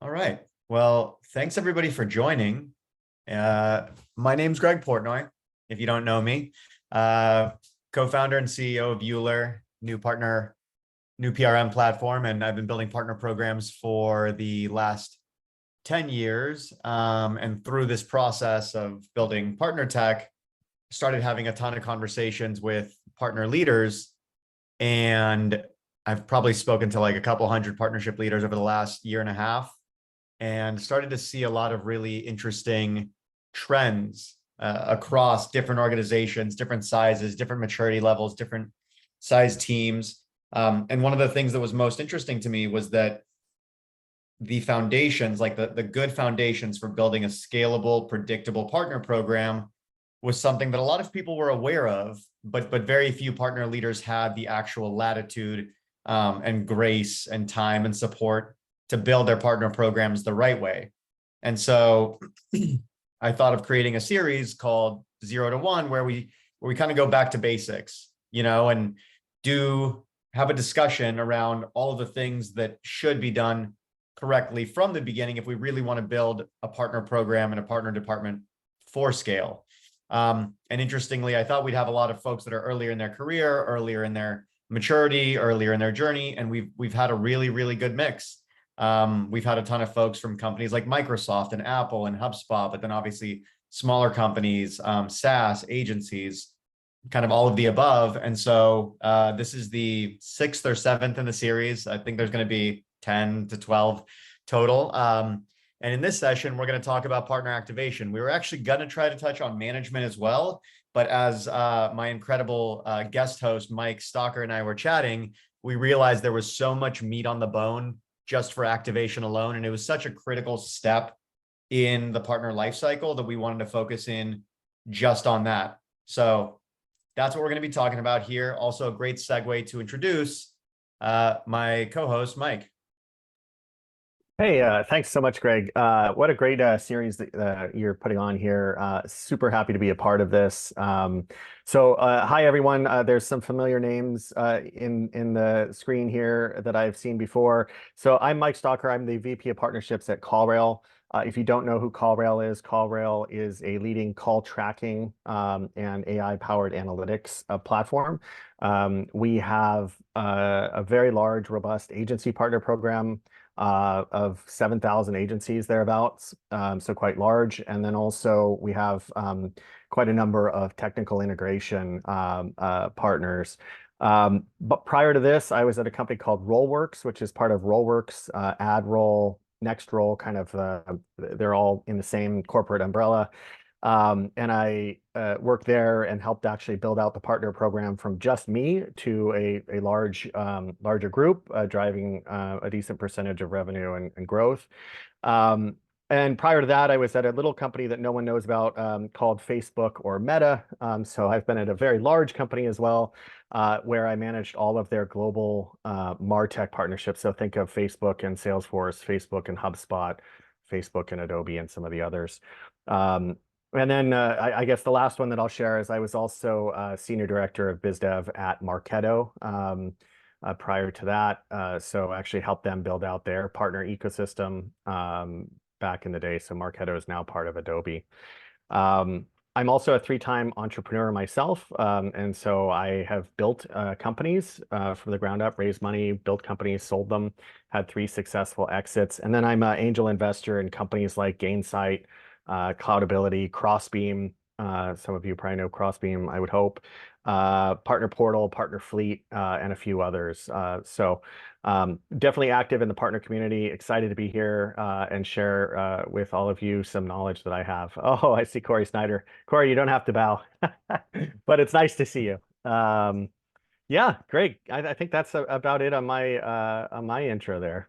All right. Well, thanks everybody for joining. My name's Greg Portnoy, if you don't know me. Uh, Co-founder and CEO of Euler, new PRM platform, and I've been building partner programs for the last 10 years. And through this process of building partner tech, started having a ton of conversations with partner leaders. And I've probably spoken to like a couple hundred partnership leaders over the last year and a half, and started to see a lot of really interesting trends across different organizations, different sizes, different maturity levels, different size teams. And one of the things that was most interesting to me was that the foundations, like the good foundations for building a scalable, predictable partner program, was something that a lot of people were aware of, but very few partner leaders had the actual latitude and grace and time and support to build their partner programs the right way. And so I thought of creating a series called 0 to 1, where we kind of go back to basics, and do have a discussion around all of the things that should be done correctly from the beginning if we really want to build a partner program and a partner department for scale. And interestingly, I thought we'd have a lot of folks that are earlier in their career, earlier in their maturity, earlier in their journey, and we've had a really, really good mix. We've had a ton of folks from companies like Microsoft and Apple and HubSpot, but then obviously smaller companies, SaaS, agencies, kind of all of the above. And so this is the 6th or 7th in the series. I think there's going to be 10 to 12 total. And in this session, we're going to talk about partner activation. We were actually going to try to touch on management as well. But as my incredible guest host, Mike Stalker, and I were chatting, we realized there was so much meat on the bone just for activation alone. And it was such a critical step in the partner lifecycle that we wanted to focus in just on that. So that's what we're going to be talking about here. Also a great segue to introduce my co-host, Mike. Hey, thanks so much, Greg. What a great series that you're putting on here. Super happy to be a part of this. Hi, everyone. There's some familiar names in the screen here that I've seen before. So I'm Mike Stalker. I'm the VP of Partnerships at CallRail. If you don't know who CallRail is a leading call tracking and AI-powered analytics platform. We have a very large, robust agency partner program of 7,000 agencies thereabouts, so quite large. And then also we have quite a number of technical integration partners. But prior to this, I was at a company called Rollworks, which is part of Rollworks, AdRoll, Nextroll, kind of, they're all in the same corporate umbrella. And I worked there and helped actually build out the partner program from just me to a larger group, driving a decent percentage of revenue and growth. And prior to that, I was at a little company that no one knows about called Facebook or Meta. So I've been at a very large company as well, where I managed all of their global MarTech partnerships. So think of Facebook and Salesforce, Facebook and HubSpot, Facebook and Adobe, and some of the others. And then I guess the last one that I'll share is I was also Senior Director of BizDev at Marketo prior to that. So I actually helped them build out their partner ecosystem back in the day. So Marketo is now part of Adobe. I'm also a 3-time entrepreneur myself. And so I have built companies from the ground up, raised money, built companies, sold them, had 3 successful exits. And then I'm an angel investor in companies like Gainsight, Cloudability, Crossbeam. Some of you probably know Crossbeam, I would hope. Partner Portal, Partner Fleet, and a few others. So definitely active in the partner community. Excited to be here and share with all of you some knowledge that I have. Oh, I see Corey Snyder. Corey, you don't have to bow, but it's nice to see you. Yeah, great. I think that's about it on my intro there.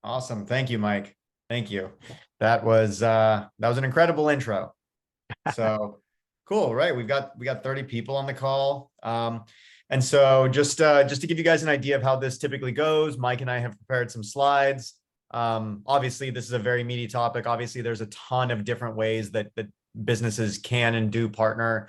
Awesome. Thank you, Mike. Thank you. That was an incredible intro. So cool, right? We got 30 people on the call. And so just to give you guys an idea of how this typically goes, Mike and I have prepared some slides. Obviously, this is a very meaty topic. Obviously, there's a ton of different ways that businesses can and do partner,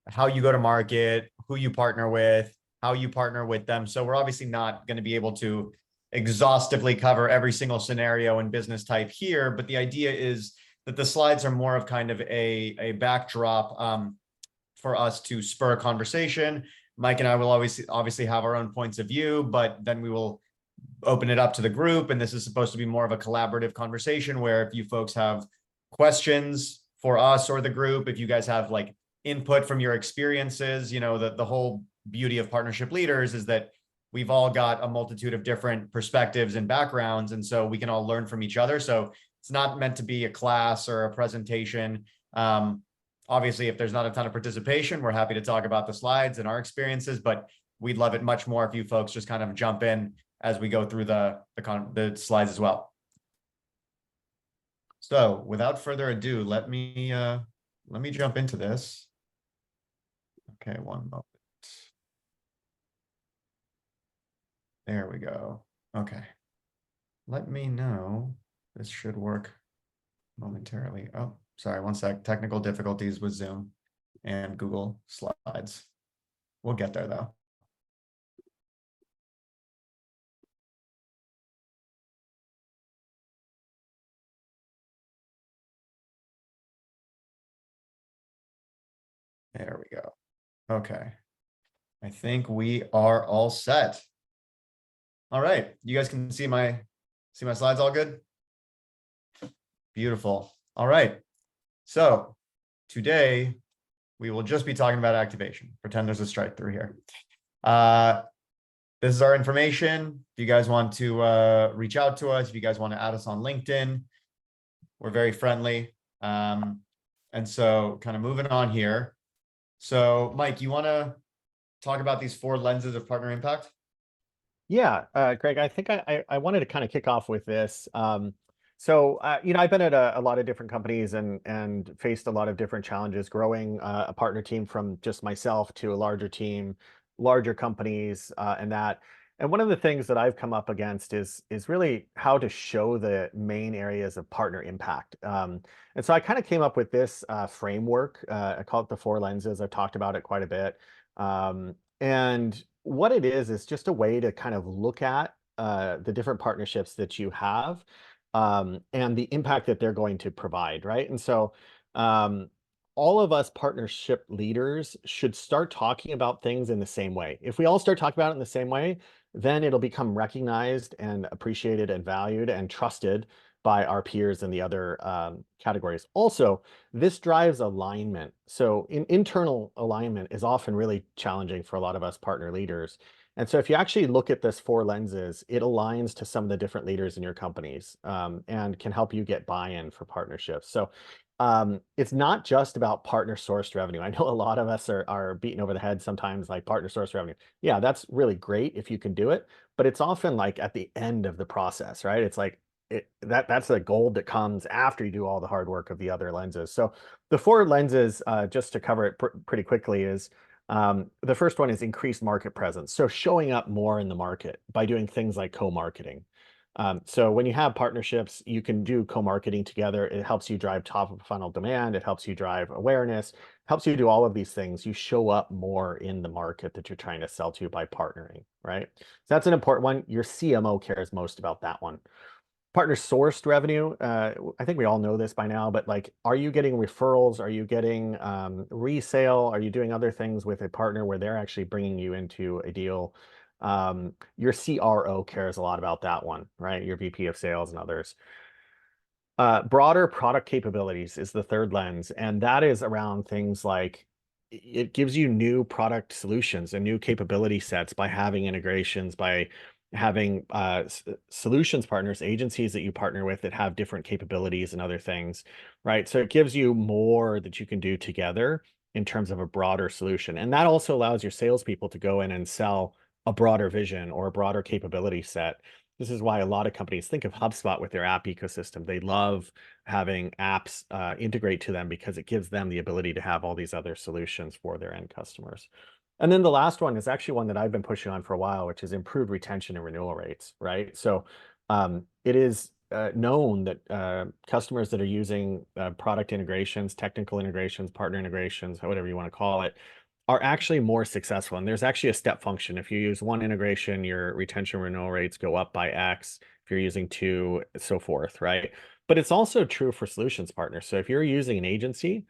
how you go to market, who you partner with, how you partner with them. So we're obviously not going to be able to exhaustively cover every single scenario and business type here, but the idea is that the slides are more of kind of a backdrop for us to spur a conversation. Mike and I will always obviously have our own points of view, but then we will open it up to the group. And this is supposed to be more of a collaborative conversation where if you folks have questions for us or the group, if you guys have like input from your experiences, you know, the whole beauty of partnership leaders is that we've all got a multitude of different perspectives and backgrounds. And so we can all learn from each other. So it's not meant to be a class or a presentation. Obviously, if there's not a ton of participation, we're happy to talk about the slides and our experiences, but we'd love it much more if you folks just kind of jump in as we go through the slides as well. So without further ado, let me jump into this. Okay, one moment. There we go. Okay. Let me know. This should work momentarily. Oh, sorry, one sec. Technical difficulties with Zoom and Google Slides. We'll get there though. There we go. Okay. I think we are all set. All right. You guys can see my slides all good? Beautiful. All right. So today we will just be talking about activation. Pretend there's a strike through here. This is our information. If you guys want to reach out to us, if you guys want to add us on LinkedIn, we're very friendly. And so kind of moving on here. So Mike, you want to talk about these 4 lenses of partner impact? Yeah, Greg, I think I wanted to kind of kick off with this. You know, I've been at a lot of different companies and faced a lot of different challenges growing a partner team from just myself to a larger team, larger companies, and that. And one of the things that I've come up against is really how to show the main areas of partner impact. And so I kind of came up with this framework. I call it the 4 lenses. I've talked about it quite a bit. And what it is just a way to kind of look at the different partnerships that you have and the impact that they're going to provide, right? And so all of us partnership leaders should start talking about things in the same way. If we all start talking about it in the same way, then it'll become recognized and appreciated and valued and trusted by our peers in the other categories. Also, this drives alignment. So internal alignment is often really challenging for a lot of us partner leaders. And so if you actually look at this 4 lenses, it aligns to some of the different leaders in your companies and can help you get buy-in for partnerships. So it's not just about partner sourced revenue. I know a lot of us are beaten over the head sometimes like partner sourced revenue. Yeah, that's really great if you can do it, but it's often like at the end of the process, right? It's like that's the gold that comes after you do all the hard work of the other lenses. So the 4 lenses, just to cover it pretty quickly, is the first one is increased market presence. So showing up more in the market by doing things like co-marketing. So when you have partnerships, you can do co-marketing together. It helps you drive top of funnel demand. It helps you drive awareness, helps you do all of these things. You show up more in the market that you're trying to sell to by partnering, right? So that's an important one. Your CMO cares most about that one. Partner sourced revenue. I think we all know this by now, but like, are you getting referrals? Are you getting resale? Are you doing other things with a partner where they're actually bringing you into a deal? Your CRO cares a lot about that one, right? Your VP of sales and others. Broader product capabilities is the third lens, and that is around things like it gives you new product solutions and new capability sets by having integrations, by having solutions partners, agencies that you partner with that have different capabilities and other things, right? So it gives you more that you can do together in terms of a broader solution. And that also allows your salespeople to go in and sell a broader vision or a broader capability set. This is why a lot of companies think of HubSpot with their app ecosystem. They love having apps integrate to them because it gives them the ability to have all these other solutions for their end customers. And then the last one is actually one that I've been pushing on for a while, which is improved retention and renewal rates, right? So it is known that customers that are using product integrations, technical integrations, partner integrations, whatever you want to call it, are actually more successful. And there's actually a step function. If you use one integration, your retention renewal rates go up by X. If you're using two, so forth, right? But it's also true for solutions partners. So if you're using an agency,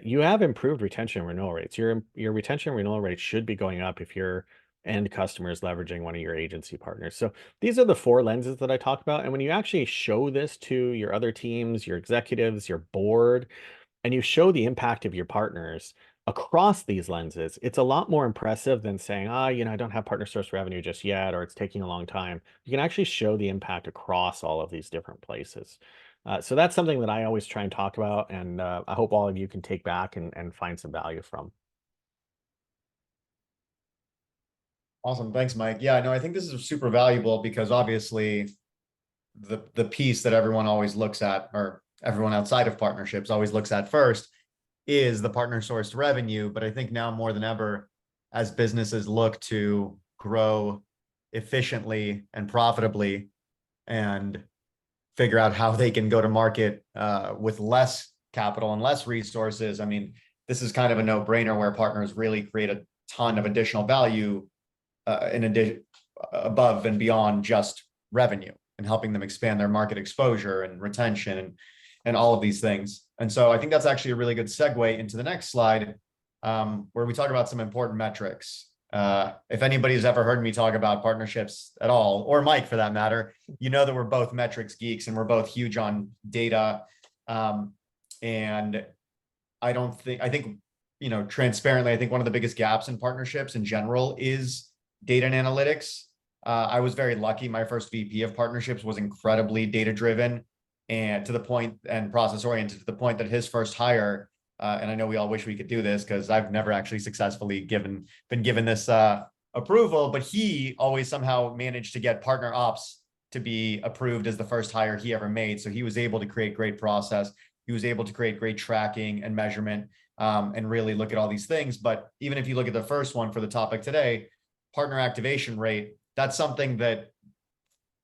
you have improved retention and renewal rates. Your retention and renewal rates should be going up if your end customer is leveraging one of your agency partners. So these are the four lenses that I talk about. And when you actually show this to your other teams, your executives, your board, and you show the impact of your partners across these lenses, it's a lot more impressive than saying, I don't have partner source revenue just yet, or it's taking a long time. You can actually show the impact across all of these different places. So that's something that I always try and talk about, and I hope all of you can take back and find some value from. Awesome. Thanks, Mike. Yeah, no, I think this is super valuable because obviously the piece that everyone always looks at, or everyone outside of partnerships always looks at first, is the partner sourced revenue. But I think now more than ever, as businesses look to grow efficiently and profitably and figure out how they can go to market with less capital and less resources, I mean, this is kind of a no-brainer where partners really create a ton of additional value in addition, above and beyond just revenue, and helping them expand their market exposure and retention and all of these things. And so I think that's actually a really good segue into the next slide, where we talk about some important metrics. If anybody's ever heard me talk about partnerships at all, or Mike for that matter, you know that we're both metrics geeks and we're both huge on data. And I think, transparently, I think one of the biggest gaps in partnerships in general is data and analytics. I was very lucky. My first VP of partnerships was incredibly data driven and to the point, and process oriented, to the point that his first hire, and I know we all wish we could do this because I've never actually successfully been given this approval, but he always somehow managed to get partner ops to be approved as the first hire he ever made. So he was able to create great process. He was able to create great tracking and measurement, and really look at all these things. But even if you look at the first one for the topic today, partner activation rate, that's something that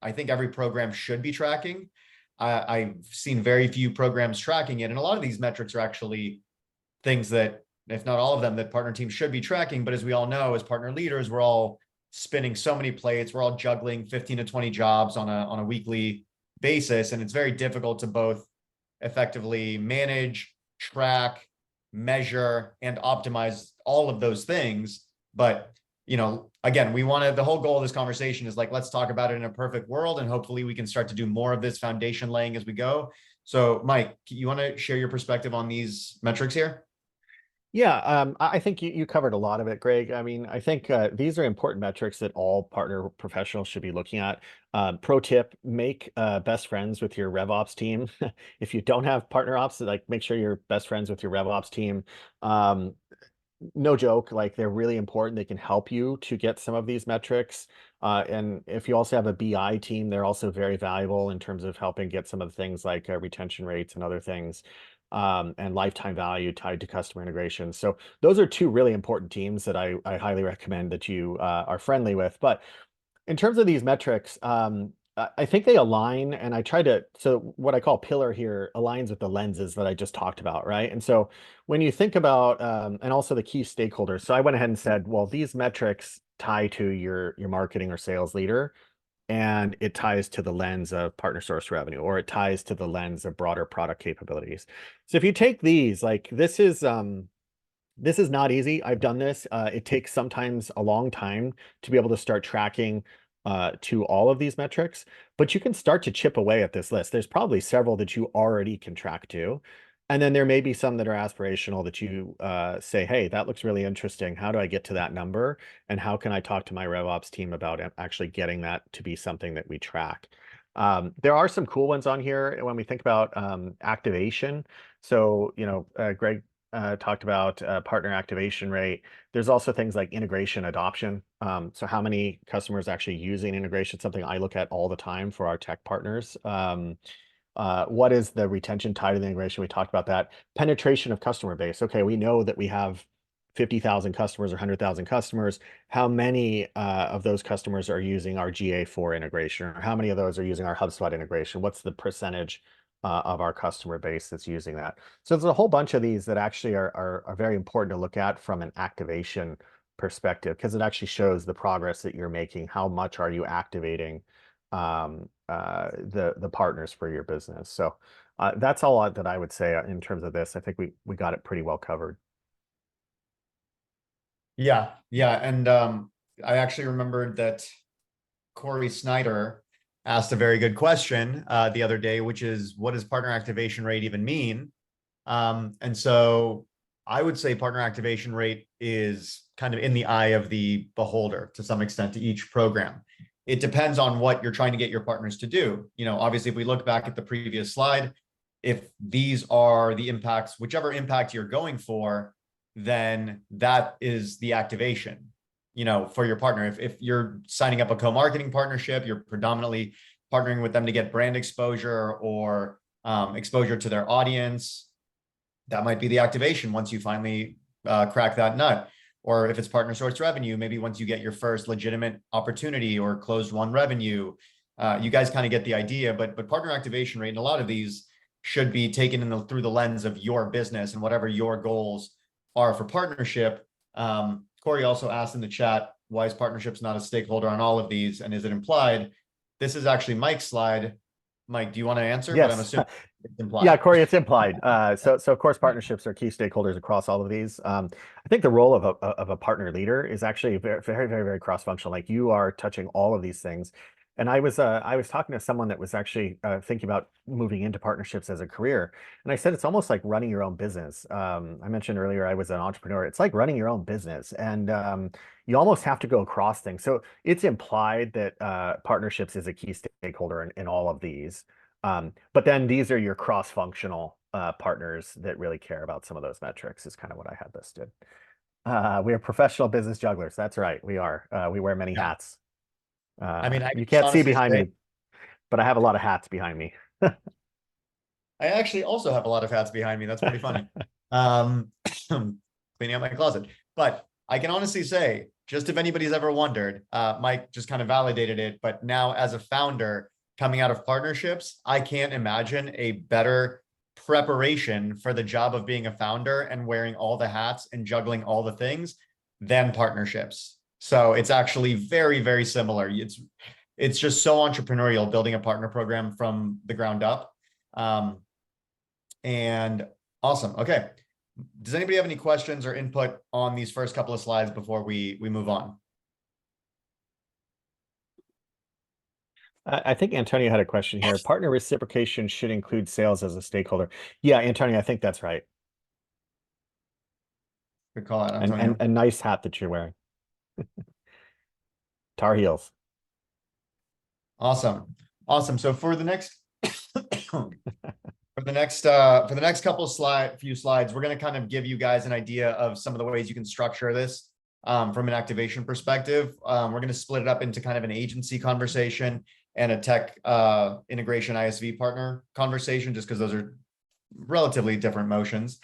I think every program should be tracking. I've seen very few programs tracking it. And a lot of these metrics are actually things that, if not all of them, that partner teams should be tracking. But as we all know, as partner leaders, we're all spinning so many plates. We're all juggling 15 to 20 jobs on a weekly basis. And it's very difficult to both effectively manage, track, measure, and optimize all of those things. But again, the whole goal of this conversation is like, let's talk about it in a perfect world. And hopefully we can start to do more of this foundation laying as we go. So Mike, you want to share your perspective on these metrics here? Yeah, I think you covered a lot of it, Greg. I mean, I think these are important metrics that all partner professionals should be looking at. Pro tip, make best friends with your RevOps team. If you don't have partner ops, like make sure you're best friends with your RevOps team. No joke, like they're really important. They can help you to get some of these metrics. And if you also have a BI team, they're also very valuable in terms of helping get some of the things like retention rates and other things, and lifetime value tied to customer integration. So those are two really important teams that I highly recommend that you are friendly with. But in terms of these metrics, I think they align, and so what I call pillar here aligns with the lenses that I just talked about, right? And so when you think about, and also the key stakeholders, so I went ahead and said, well, these metrics tie to your marketing or sales leader, and it ties to the lens of partner source revenue, or it ties to the lens of broader product capabilities. So if you take these, like this is not easy. I've done this. It takes sometimes a long time to be able to start tracking to all of these metrics, but you can start to chip away at this list. There's probably several that you already can track to. And then there may be some that are aspirational that you say, hey, that looks really interesting. How do I get to that number? And how can I talk to my RevOps team about actually getting that to be something that we track? There are some cool ones on here when we think about activation. So, Greg talked about partner activation rate. There's also things like integration adoption. So how many customers actually using integration, something I look at all the time for our tech partners. What is the retention tied to the integration? We talked about that. Penetration of customer base. Okay, we know that we have 50,000 customers or 100,000 customers. How many of those customers are using our GA4 integration? Or how many of those are using our HubSpot integration? What's the percentage of our customer base that's using that. So there's a whole bunch of these that actually are very important to look at from an activation perspective, because it actually shows the progress that you're making. How much are you activating the partners for your business? So that's all that I would say in terms of this. I think we got it pretty well covered. Yeah, yeah. And I actually remembered that Corey Snyder asked a very good question the other day, which is, what does partner activation rate even mean? And so I would say partner activation rate is kind of in the eye of the beholder to some extent to each program. It depends on what you're trying to get your partners to do. You know, obviously, if we look back at the previous slide, if these are the impacts, whichever impact you're going for, then that is the activation, you know, for your partner. If you're signing up a co-marketing partnership, you're predominantly partnering with them to get brand exposure or exposure to their audience. That might be the activation once you finally crack that nut. Or if it's partner source revenue, maybe once you get your first legitimate opportunity or closed won revenue, you guys kind of get the idea. But partner activation rate in a lot of these should be taken through the lens of your business and whatever your goals are for partnership. Corey also asked in the chat, why is partnerships not a stakeholder on all of these? And is it implied? This is actually Mike's slide. Mike, do you want to answer? But I'm Yes. assuming it's implied. Yeah, Corey, it's implied. So of course, partnerships are key stakeholders across all of these. I think the role of a partner leader is actually very cross-functional. Like, you are touching all of these things. And I was talking to someone that was actually thinking about moving into partnerships as a career, and I said it's almost like running your own business. I mentioned earlier I was an entrepreneur. It's like running your own business, and you almost have to go across things. So it's implied that partnerships is a key stakeholder in all of these. But then these are your cross-functional partners that really care about some of those metrics, is kind of what I had listed. We are professional business jugglers. That's right. We are. We wear many hats. I mean, I You can can't see honestly behind say, me, but I have a lot of hats behind me. I actually also have a lot of hats behind me. That's pretty funny. Cleaning out my closet. But I can honestly say, just if anybody's ever wondered, Mike just kind of validated it. But now, as a founder coming out of partnerships, I can't imagine a better preparation for the job of being a founder and wearing all the hats and juggling all the things than partnerships. So it's actually very similar. It's just so entrepreneurial building a partner program from the ground up. And awesome. Okay. Does anybody have any questions or input on these first couple of slides before we move on? I think Antonio had a question here. Partner reciprocation should include sales as a stakeholder. Yeah, Antonio, I think that's right. Good call out, Antonio. And a nice hat that you're wearing. Tar Heels. Awesome. So for the next for the next couple of few slides, we're going to kind of give you guys an idea of some of the ways you can structure this from an activation perspective. We're going to split it up into kind of an agency conversation and a tech integration ISV partner conversation, just because those are relatively different motions.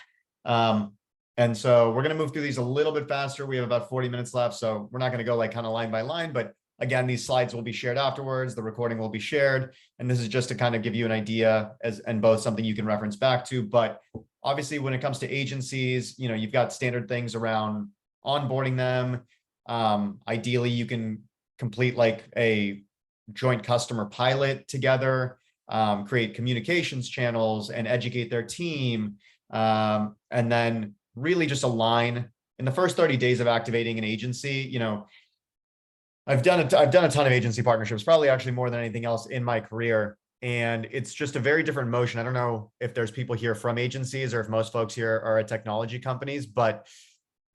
And so we're going to move through these a little bit faster. We have about 40 minutes left, so we're not going to go like kind of line by line, but again, these slides will be shared afterwards. The recording will be shared. And this is just to kind of give you an idea and both something you can reference back to. But obviously, when it comes to agencies, you know, you've got standard things around onboarding them. Ideally, you can complete like a joint customer pilot together, create communications channels and educate their team. And then really just align in the first 30 days of activating an agency. You know, I've done a ton of agency partnerships, probably actually more than anything else in my career. And it's just a very different motion. I don't know if there's people here from agencies or if most folks here are at technology companies, but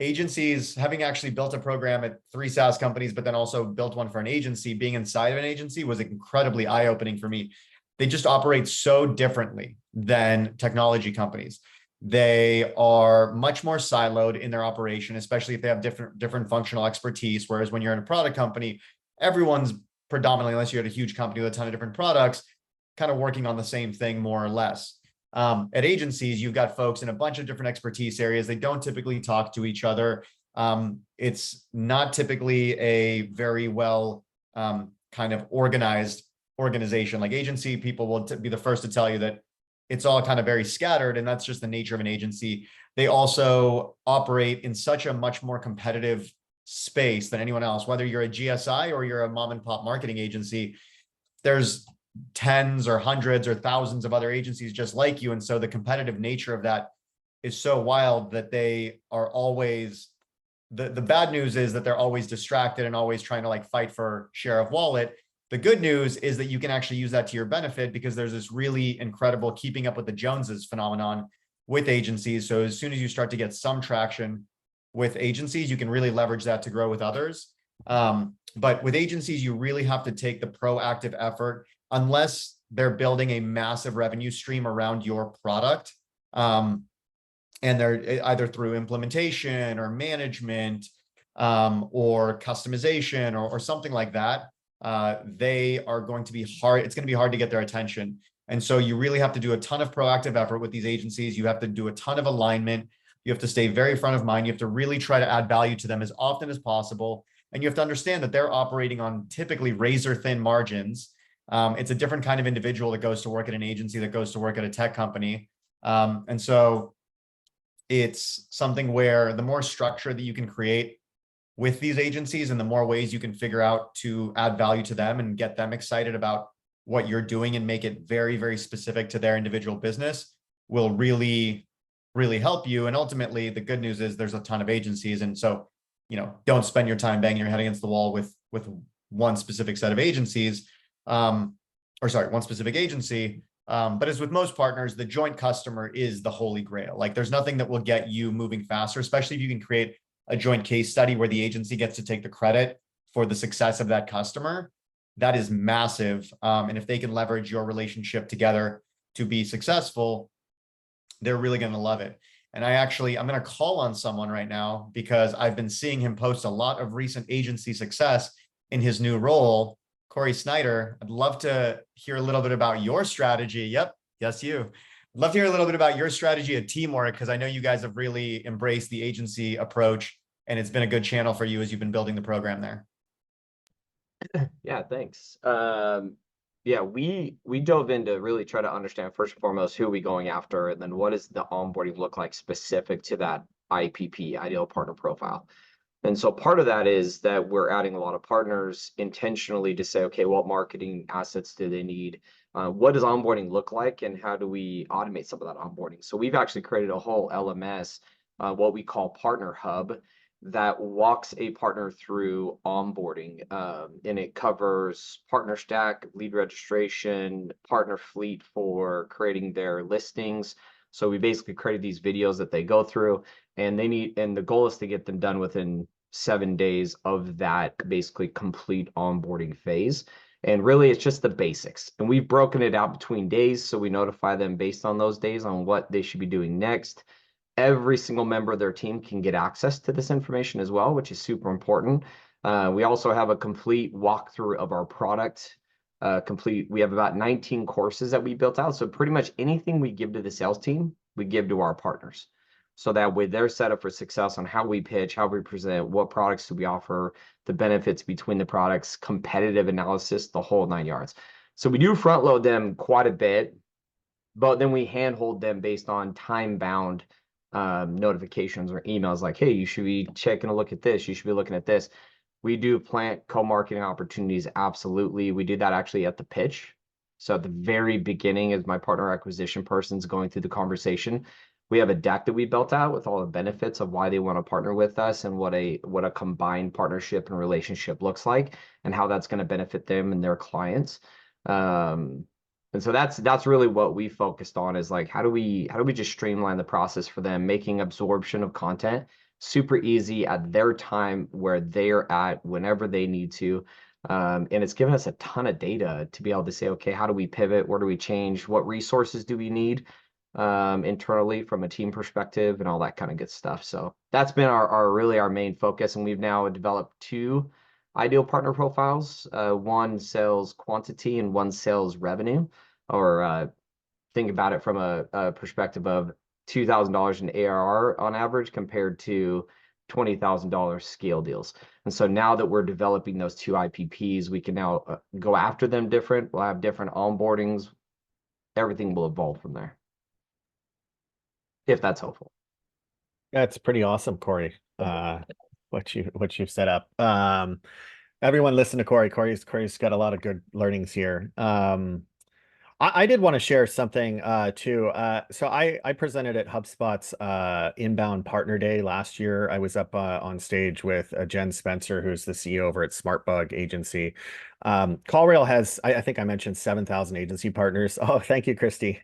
agencies, having actually built a program at 3 SaaS companies, but then also built one for an agency, being inside of an agency was incredibly eye-opening for me. They just operate so differently than technology companies. They are much more siloed in their operation, especially if they have different functional expertise. Whereas when you're in a product company, everyone's predominantly, unless you're at a huge company with a ton of different products, kind of working on the same thing more or less. At agencies, you've got folks in a bunch of different expertise areas. They don't typically talk to each other. It's not typically a very well kind of organized organization. Like agency people will be the first to tell you that it's all kind of very scattered, and that's just the nature of an agency. They also operate in such a much more competitive space than anyone else. Whether you're a GSI or you're a mom and pop marketing agency, there's tens or hundreds or thousands of other agencies just like you. And so the competitive nature of that is so wild that they are always, the bad news is that they're always distracted and always trying to like fight for share of wallet. The good news is that you can actually use that to your benefit, because there's this really incredible keeping up with the Joneses phenomenon with agencies. So as soon as you start to get some traction with agencies, you can really leverage that to grow with others. But with agencies, you really have to take the proactive effort, unless they're building a massive revenue stream around your product. And they're either through implementation or management, or customization or something like that. They are going to be hard. It's going to be hard to get their attention. And so you really have to do a ton of proactive effort with these agencies. You have to do a ton of alignment. You have to stay very front of mind. You have to really try to add value to them as often as possible. And you have to understand that they're operating on typically razor thin margins. It's a different kind of individual that goes to work at an agency, that goes to work at a tech company. And so it's something where the more structure that you can create with these agencies and the more ways you can figure out to add value to them and get them excited about what you're doing and make it very, very specific to their individual business will really, really help you. And ultimately, the good news is there's a ton of agencies. And so, don't spend your time banging your head against the wall with one specific set of agencies, one specific agency. But as with most partners, the joint customer is the holy grail. Like, there's nothing that will get you moving faster, especially if you can create a joint case study where the agency gets to take the credit for the success of that customer. That is massive. And if they can leverage your relationship together to be successful, they're really going to love it. And I'm going to call on someone right now, because I've been seeing him post a lot of recent agency success in his new role. Corey Snyder, I'd love to hear a little bit about your strategy. Yep. Yes, you. I'd love to hear a little bit about your strategy at Teamwork, because I know you guys have really embraced the agency approach, and it's been a good channel for you as you've been building the program there. Yeah, thanks. Yeah, we dove in to really try to understand, first and foremost, who are we going after, and then what does the onboarding look like specific to that IPP, ideal partner profile. And so part of that is that we're adding a lot of partners intentionally to say, okay, what marketing assets do they need? What does onboarding look like, and how do we automate some of that onboarding? So we've actually created a whole LMS, what we call Partner Hub, that walks a partner through onboarding. And it covers partner stack, lead registration, partner fleet for creating their listings. So we basically created these videos that they go through, and the goal is to get them done within 7 days of that basically complete onboarding phase. And really, it's just the basics. And we've broken it out between days, so we notify them based on those days on what they should be doing next. Every single member of their team can get access to this information as well, which is super important. We also have a complete walkthrough of our product. We have about 19 courses that we built out. So pretty much anything we give to the sales team, we give to our partners. So that way they're set up for success on how we pitch, how we present, what products do we offer, the benefits between the products, competitive analysis, the whole 9 yards. So we do front load them quite a bit, but then we handhold them based on time-bound notifications or emails like, hey, you should be checking a look at this. You should be looking at this. We do plant co-marketing opportunities. Absolutely. We do that actually at the pitch. So at the very beginning, as my partner acquisition person's going through the conversation, we have a deck that we built out with all the benefits of why they want to partner with us and what a combined partnership and relationship looks like, and how that's going to benefit them and their clients. And so that's really what we focused on, is like, how do we just streamline the process for them, making absorption of content super easy at their time, where they're at, whenever they need to. And it's given us a ton of data to be able to say, okay, how do we pivot? Where do we change? What resources do we need internally from a team perspective, and all that kind of good stuff. So that's been our main focus. And we've now developed 2 ideal partner profiles, one sales quantity and one sales revenue, or think about it from a perspective of $2,000 in ARR on average compared to $20,000 scale deals. And so now that we're developing those 2 IPPs, we can now go after them different. We'll have different onboardings everything will evolve from there. If that's helpful. That's pretty awesome, Corey. What you've set up. Everyone listen to Corey. Corey's got a lot of good learnings here. I did want to share something too. So I presented at HubSpot's Inbound Partner Day last year. I was up on stage with Jen Spencer, who's the CEO over at SmartBug Agency. CallRail has, I think I mentioned 7,000 agency partners. Oh, thank you, Christy.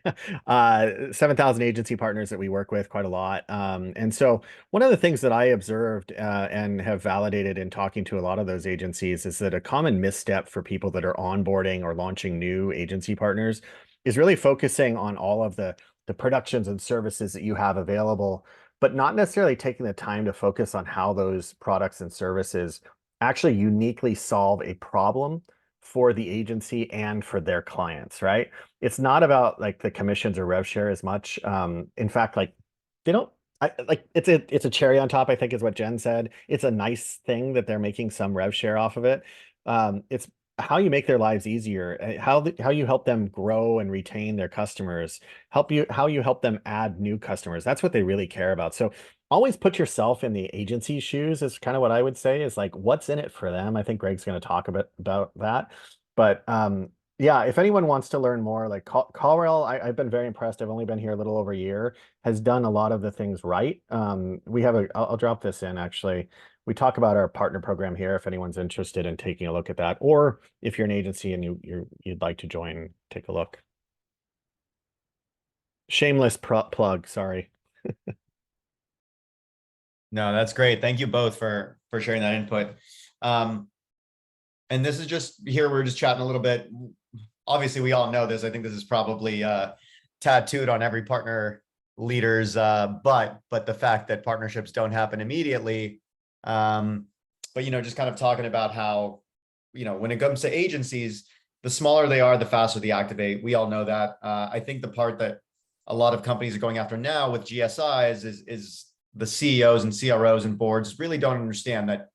7,000 agency partners that we work with quite a lot. And so one of the things that I observed and have validated in talking to a lot of those agencies is that a common misstep for people that are onboarding or launching new agency partners is really focusing on all of the productions and services that you have available, but not necessarily taking the time to focus on how those products and services actually uniquely solve a problem for the agency and for their clients, right? It's not about like the commissions or rev share as much. In fact, like they don't like it's a cherry on top, I think is what Jen said. It's a nice thing that they're making some rev share off of it. It's how you make their lives easier, how you help them grow and retain their customers, how you help them add new customers. That's what they really care about. So always put yourself in the agency's shoes is kind of what I would say is like, what's in it for them? I think Greg's going to talk a bit about that. But yeah, if anyone wants to learn more, like CallRail, I've been very impressed. I've only been here a little over a year, has done a lot of the things right. We have I'll drop this in actually. We talk about our partner program here if anyone's interested in taking a look at that, or if you're an agency and you'd like to join, take a look. Shameless plug, sorry. No, that's great. Thank you both for sharing that input. And this is just here, we're just chatting a little bit. Obviously, we all know this. I think this is probably tattooed on every partner leader's but the fact that partnerships don't happen immediately. But just kind of talking about how, when it comes to agencies, the smaller they are, the faster they activate. We all know that. I think the part that a lot of companies are going after now with GSIs is the CEOs and CROs and boards really don't understand that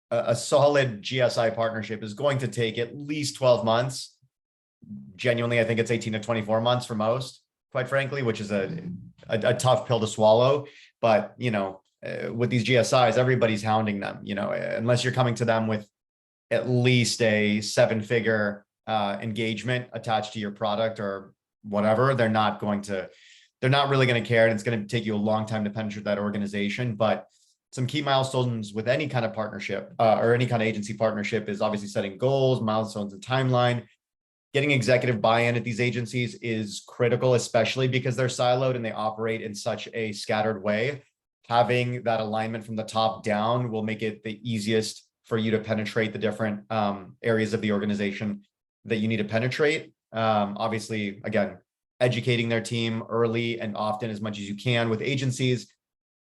a solid GSI partnership is going to take at least 12 months. Genuinely, I think it's 18 to 24 months for most, quite frankly, which is a tough pill to swallow. But, with these GSIs, everybody's hounding them, unless you're coming to them with at least a 7-figure engagement attached to your product or whatever, they're not really going to care. And it's going to take you a long time to penetrate that organization. But some key milestones with any kind of partnership or any kind of agency partnership is obviously setting goals, milestones, and timeline. Getting executive buy-in at these agencies is critical, especially because they're siloed and they operate in such a scattered way. Having that alignment from the top down will make it the easiest for you to penetrate the different areas of the organization that you need to penetrate. Obviously, again, educating their team early and often as much as you can with agencies.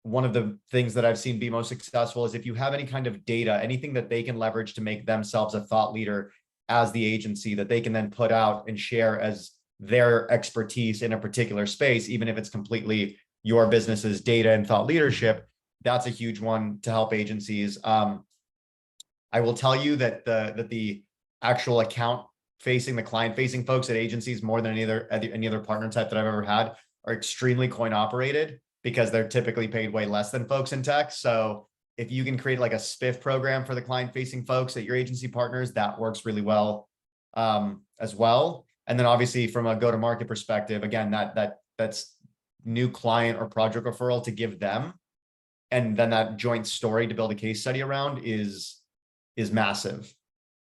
One of the things that I've seen be most successful is if you have any kind of data, anything that they can leverage to make themselves a thought leader as the agency that they can then put out and share as their expertise in a particular space, even if it's completely your business's data and thought leadership, that's a huge one to help agencies. I will tell you that the actual account facing, the client facing folks at agencies more than any other partner type that I've ever had are extremely coin operated because they're typically paid way less than folks in tech. So if you can create like a spiff program for the client facing folks at your agency partners, that works really well as well. And then obviously from a go-to-market perspective, again, that's new client or project referral to give them. And then that joint story to build a case study around is massive.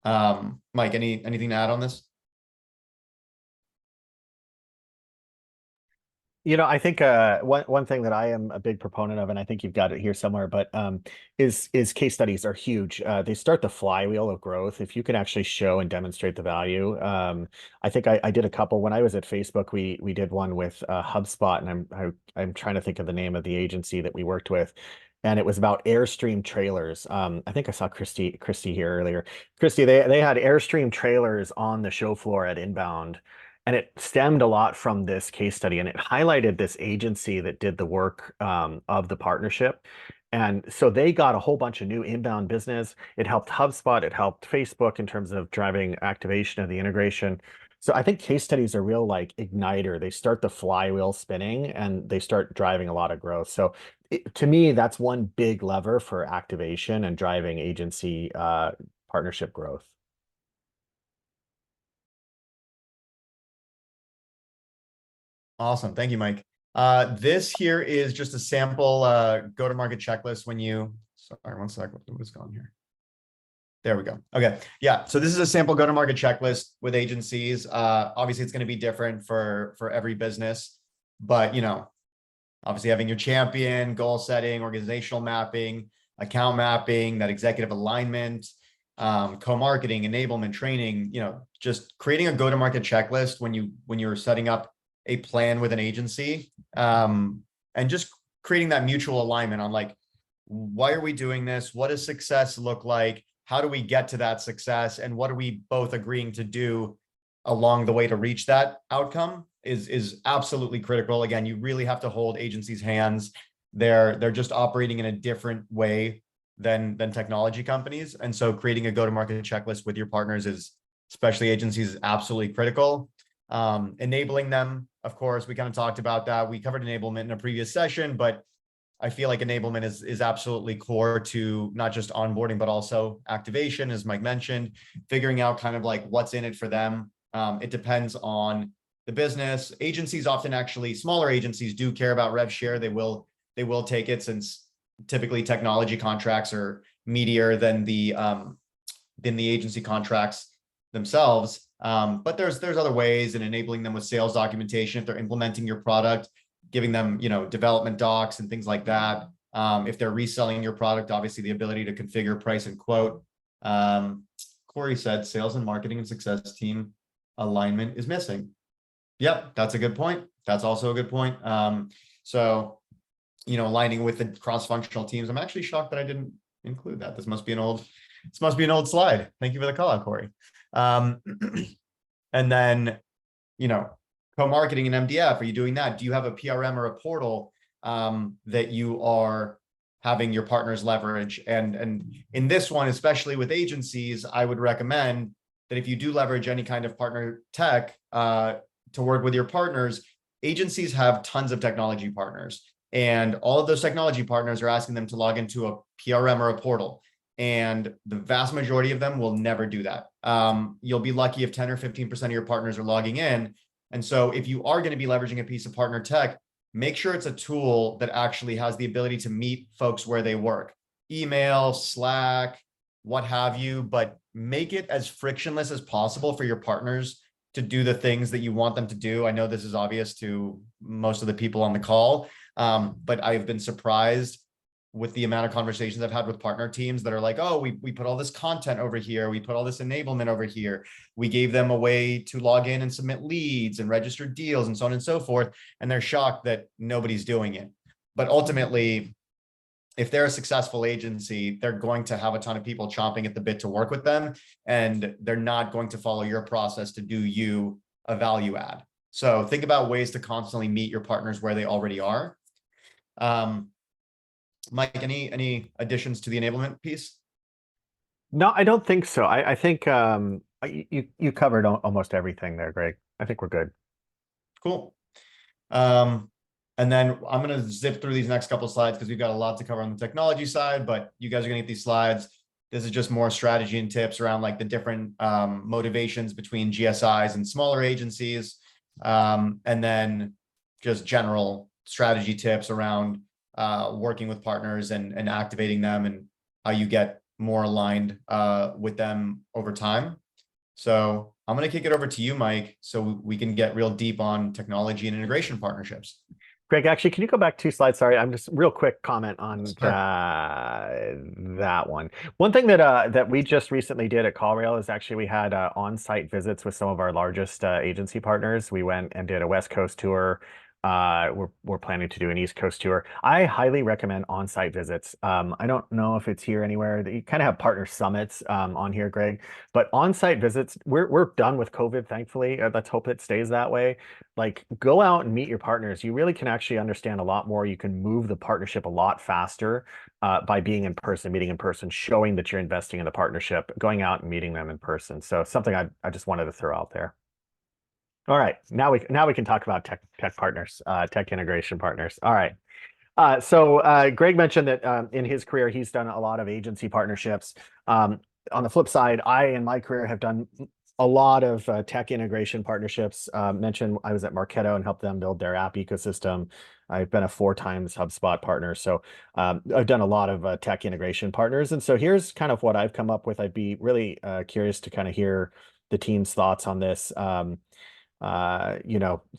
Mike, anything to add on this? I think one thing that I am a big proponent of, and I think you've got it here somewhere, but is case studies are huge. They start the flywheel of growth. If you can actually show and demonstrate the value. I think I did a couple when I was at Facebook. We did one with HubSpot, and I'm trying to think of the name of the agency that we worked with. And it was about Airstream trailers. I think I saw Christy here earlier. Christy, they had Airstream trailers on the show floor at Inbound. And it stemmed a lot from this case study, and it highlighted this agency that did the work of the partnership. And so they got a whole bunch of new inbound business. It helped HubSpot, it helped Facebook in terms of driving activation of the integration. So I think case studies are real like igniter. They start the flywheel spinning and they start driving a lot of growth. So to me, that's one big lever for activation and driving agency partnership growth. Awesome. Thank you, Mike. This here is just a sample go-to-market checklist when you, sorry, one sec, what was going here? There we go. Okay. Yeah. So this is a sample go-to-market checklist with agencies. Obviously it's going to be different for every business, but obviously having your champion, goal setting, organizational mapping, account mapping, that executive alignment, co-marketing, enablement, training, just creating a go-to-market checklist when you're setting up a plan with an agency, and just creating that mutual alignment on like, why are we doing this? What does success look like? How do we get to that success? And what are we both agreeing to do along the way to reach that outcome is absolutely critical. Again, you really have to hold agencies' hands. They're just operating in a different way than technology companies. And so creating a go-to-market checklist with your partners is, especially agencies, is absolutely critical. Enabling them, of course, we kind of talked about that. We covered enablement in a previous session, but I feel like enablement is absolutely core to not just onboarding, but also activation, as Mike mentioned, figuring out kind of like what's in it for them. It depends on the business. Agencies often, actually, smaller agencies do care about rev share. They will take it, since typically technology contracts are meatier than the agency contracts themselves. But there's other ways, in enabling them with sales documentation if they're implementing your product, giving them development docs and things like that. If they're reselling your product, obviously the ability to configure, price, and quote. Corey said sales and marketing and success team alignment is missing. Yep, that's a good point. That's also a good point. So aligning with the cross-functional teams. I'm actually shocked that I didn't include that. This must be an old slide. Thank you for the call out, Corey. And then co-marketing and MDF, are you doing that? Do you have a PRM or a portal that you are having your partners leverage? And in this one, especially with agencies, I would recommend that if you do leverage any kind of partner tech to work with your partners, agencies have tons of technology partners, and all of those technology partners are asking them to log into a PRM or a portal. And the vast majority of them will never do that. You'll be lucky if 10 or 15% of your partners are logging in. And so if you are going to be leveraging a piece of partner tech, make sure it's a tool that actually has the ability to meet folks where they work. Email, Slack, what have you, but make it as frictionless as possible for your partners to do the things that you want them to do. I know this is obvious to most of the people on the call, but I've been surprised with the amount of conversations I've had with partner teams that are like, oh, we put all this content over here. We put all this enablement over here. We gave them a way to log in and submit leads and register deals and so on and so forth. And they're shocked that nobody's doing it. But ultimately, if they're a successful agency, they're going to have a ton of people chomping at the bit to work with them. And they're not going to follow your process to do you a value add. So think about ways to constantly meet your partners where they already are. Mike, any additions to the enablement piece? No, I don't think so. I think you covered almost everything there, Greg. I think we're good. Cool. And then I'm going to zip through these next couple of slides because we've got a lot to cover on the technology side, but you guys are going to get these slides. This is just more strategy and tips around like the different motivations between GSIs and smaller agencies. And then just general strategy tips around working with partners and activating them, and how you get more aligned with them over time. So I'm going to kick it over to you, Mike, so we can get real deep on technology and integration partnerships. Greg, actually, can you go back 2 slides? Sorry, I'm just real quick comment on Sure. that one. One thing that we just recently did at CallRail is actually we had on-site visits with some of our largest agency partners. We went and did a West Coast tour. We're planning to do an East Coast tour. I highly recommend on-site visits. I don't know if it's here anywhere. You kind of have partner summits on here, Greg, but on-site visits, we're done with COVID, thankfully. Let's hope it stays that way. Like, go out and meet your partners. You really can actually understand a lot more. You can move the partnership a lot faster by being in person, meeting in person, showing that you're investing in the partnership, going out and meeting them in person. So something I just wanted to throw out there. All right, now we can talk about tech partners, tech integration partners. All right. Greg mentioned that in his career, he's done a lot of agency partnerships. On the flip side, I in my career have done a lot of tech integration partnerships. Mentioned I was at Marketo and helped them build their app ecosystem. I've been a 4 times HubSpot partner. So I've done a lot of tech integration partners. And so here's kind of what I've come up with. I'd be really curious to kind of hear the team's thoughts on this.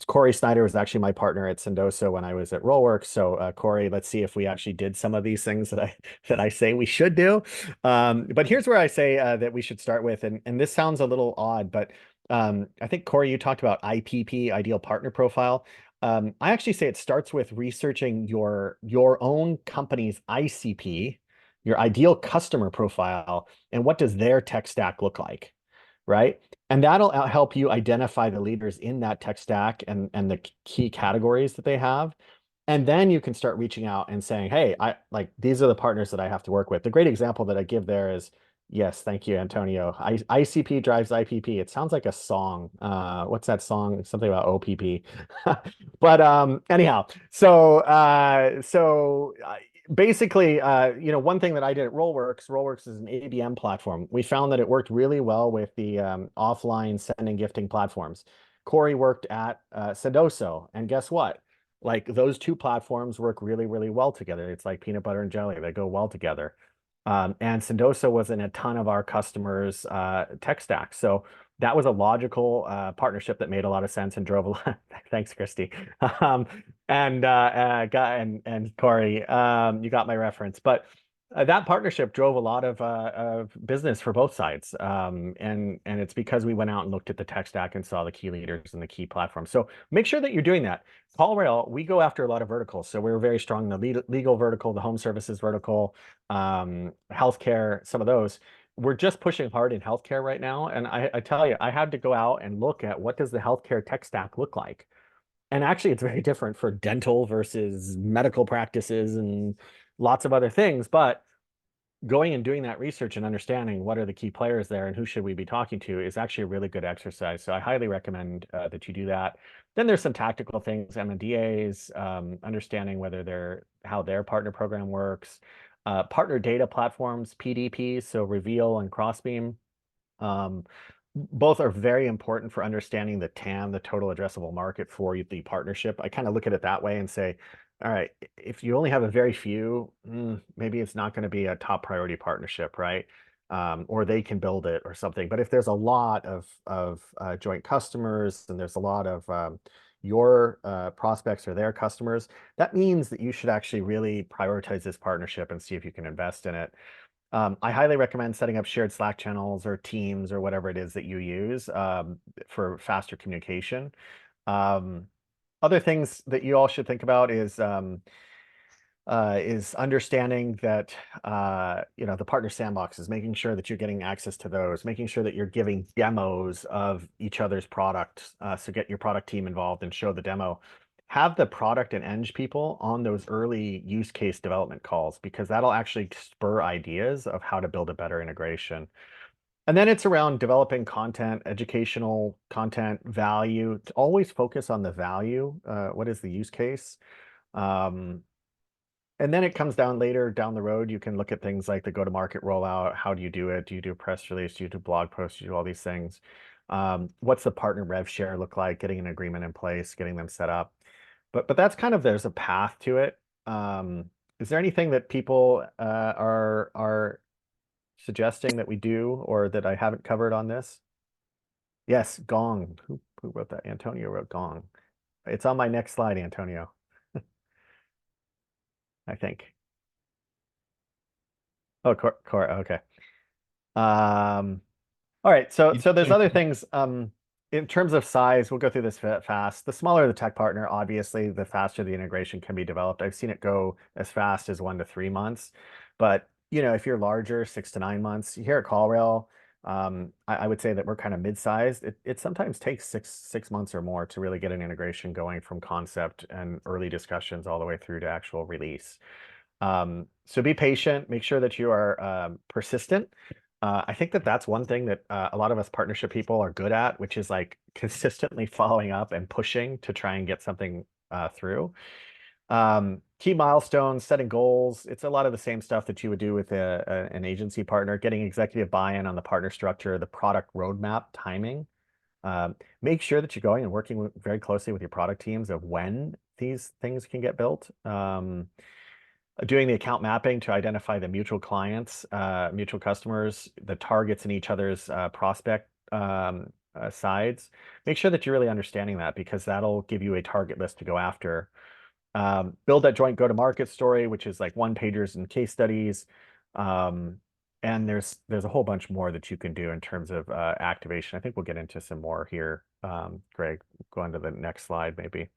Corey Snyder was actually my partner at Sendoso when I was at Rollworks. So Corey, let's see if we actually did some of these things that I say we should do. But here's where I say that we should start with, and this sounds a little odd, but I think Corey, you talked about IPP, ideal partner profile. I actually say it starts with researching your own company's ICP, your ideal customer profile, and what does their tech stack look like, right? And that'll help you identify the leaders in that tech stack and the key categories that they have. And then you can start reaching out and saying, hey, these are the partners that I have to work with. The great example that I give there is, yes, thank you, Antonio. ICP drives IPP. It sounds like a song. What's that song? Something about OPP. But anyhow, basically, one thing that I did at Rollworks is an ABM platform. We found that it worked really well with the offline send and gifting platforms. Corey worked at Sendoso, and guess what? Like those 2 platforms work really, really well together. It's like peanut butter and jelly. They go well together. And Sendoso was in a ton of our customers' tech stack. So that was a logical partnership that made a lot of sense and drove a lot. Thanks, Christy. And Corey, you got my reference. But that partnership drove a lot of business for both sides. And it's because we went out and looked at the tech stack and saw the key leaders and the key platforms. So make sure that you're doing that. CallRail, we go after a lot of verticals. So we're very strong in the legal vertical, the home services vertical, healthcare, some of those. We're just pushing hard in healthcare right now. And I tell you, I had to go out and look at what does the healthcare tech stack look like. And actually, it's very different for dental versus medical practices and lots of other things. But going and doing that research and understanding what are the key players there and who should we be talking to is actually a really good exercise. So I highly recommend that you do that. Then there's some tactical things, MNDAs, understanding how their partner program works, partner data platforms, PDPs, so Reveal and Crossbeam. Both are very important for understanding the TAM, the total addressable market for the partnership. I kind of look at it that way and say, all right, if you only have a very few, maybe it's not going to be a top priority partnership, right? Or they can build it or something. But if there's a lot of joint customers and there's a lot of your prospects or their customers, that means that you should actually really prioritize this partnership and see if you can invest in it. I highly recommend setting up shared Slack channels or Teams or whatever it is that you use for faster communication. Other things that you all should think about is understanding that the partner sandboxes, making sure that you're getting access to those, making sure that you're giving demos of each other's product. So get your product team involved and show the demo. Have the product and eng people on those early use case development calls, because that'll actually spur ideas of how to build a better integration. And then it's around developing content, educational content, value, to always focus on the value. What is the use case? And then it comes down later down the road. You can look at things like the go-to-market rollout. How do you do it? Do you do a press release? Do you do blog posts? Do you do all these things? What's the partner rev share look like? Getting an agreement in place, getting them set up. But that's kind of, there's a path to it. Is there anything that people are suggesting that we do or that I haven't covered on this? Yes, Gong. Who wrote that? Antonio wrote Gong. It's on my next slide, Antonio. I think. Oh, Cora. Okay. All right. So there's other things. In terms of size, we'll go through this fast. The smaller the tech partner, obviously, the faster the integration can be developed. I've seen it go as fast as 1 to 3 months. But if you're larger, 6 to 9 months, here at CallRail, I would say that we're kind of mid-sized. It sometimes takes six months or more to really get an integration going from concept and early discussions all the way through to actual release. So be patient, make sure that you are persistent. I think that that's one thing that a lot of us partnership people are good at, which is like consistently following up and pushing to try and get something through. Key milestones, setting goals. It's a lot of the same stuff that you would do with an agency partner, getting executive buy-in on the partner structure, the product roadmap, timing. Make sure that you're going and working very closely with your product teams of when these things can get built. Doing the account mapping to identify the mutual clients, mutual customers, the targets in each other's prospect sides. Make sure that you're really understanding that, because that'll give you a target list to go after. Build that joint go-to-market story, which is like one-pagers and case studies. And there's a whole bunch more that you can do in terms of activation. I think we'll get into some more here. Greg, go on to the next slide, maybe.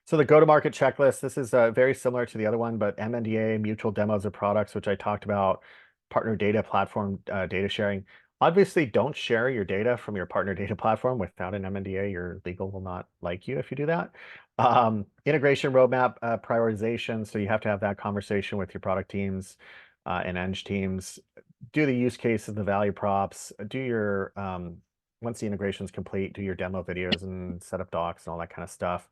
So the go-to-market checklist, this is very similar to the other one, but MNDA, mutual demos of products, which I talked about, partner data platform, data sharing. Obviously, don't share your data from your partner data platform without an MNDA. Your legal will not like you if you do that. Integration roadmap prioritization. So you have to have that conversation with your product teams and eng teams. Do the use cases, the value props. Do your, once the integration is complete, do your demo videos and setup docs and all that kind of stuff.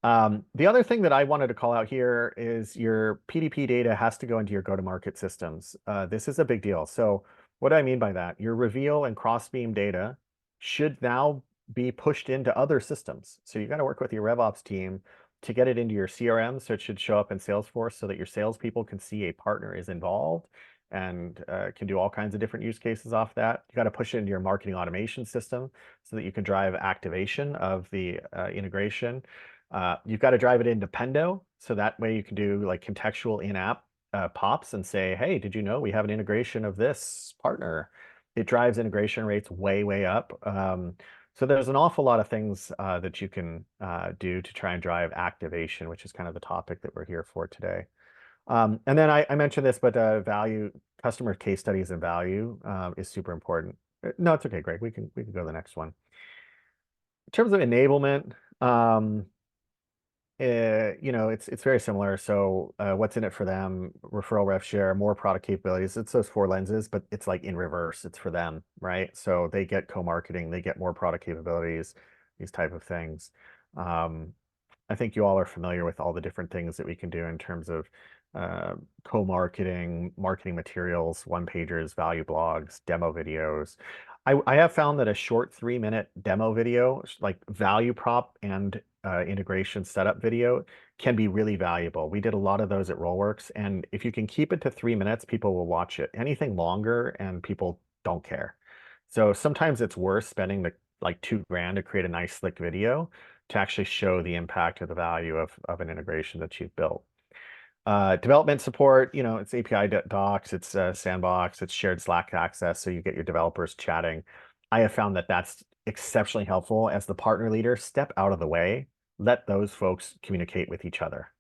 The other thing that I wanted to call out here is your PDP data has to go into your go-to-market systems. This is a big deal. So what do I mean by that? Your reveal and cross-beam data should now be pushed into other systems. So you got to work with your RevOps team to get it into your CRM. So it should show up in Salesforce so that your salespeople can see a partner is involved and can do all kinds of different use cases off that. You got to push it into your marketing automation system so that you can drive activation of the integration. You've got to drive it into Pendo, so that way you can do like contextual in-app pops and say, hey, did you know we have an integration of this partner? It drives integration rates way, way up. So there's an awful lot of things that you can do to try and drive activation, which is kind of the topic that we're here for today. And then I mentioned this, but value, customer case studies and value is super important. No, it's okay, Greg. We can go to the next one. In terms of enablement, you know, it's very similar. So what's in it for them? Referral, rev share, more product capabilities. It's those 4 lenses, but it's like in reverse. It's for them, right? So they get co-marketing, they get more product capabilities, these type of things. I think you all are familiar with all the different things that we can do in terms of co-marketing, marketing materials, one-pagers, value blogs, demo videos. I have found that a short 3-minute demo video, like value prop and integration setup video, can be really valuable. We did a lot of those at Rollworks, and if you can keep it to 3 minutes, people will watch it. Anything longer and people don't care. So sometimes it's worth spending the like $2,000 to create a nice slick video to actually show the impact of the value of an integration that you've built. Development support, you know, it's API docs, it's sandbox, it's shared Slack access, so you get your developers chatting. I have found that that's exceptionally helpful. As the partner leader, step out of the way, let those folks communicate with each other.